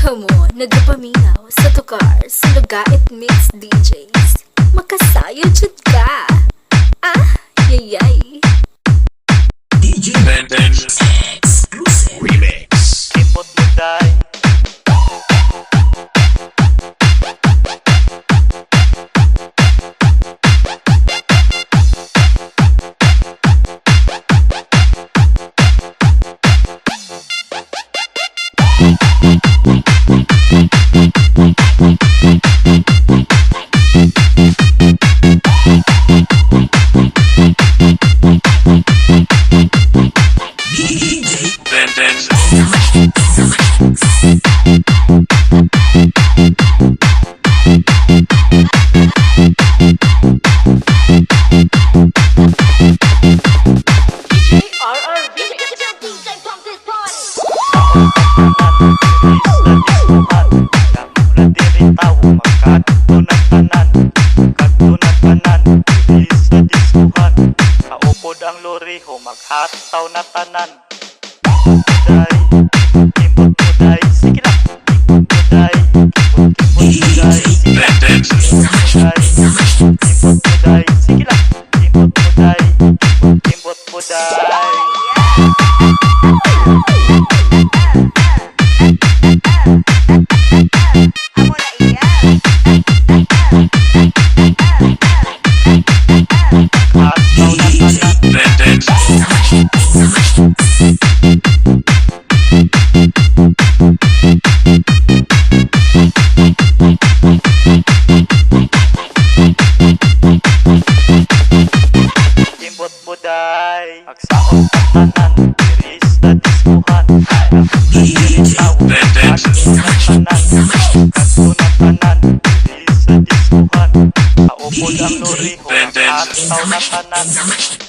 Hamo, nagapaminaw sa tukar, sa lugait mix DJs. Makasayo jud ka. Ah, yayay. DJ Benden Exclusive Remix. Ipot mo day. Maghataw na tanan. Day, kimbot mo day, sige lang. Kimbot mo day, kimbot mo day, sige lang. Kimbot mo day, sige lang. Kimbot mo day, kimbot mo day. Kimbot mo day, agsaon sa tanan, diris na diskuhan. Tanan, diris na diskuhan. Kaupod ang luriho, agsaon na tanan.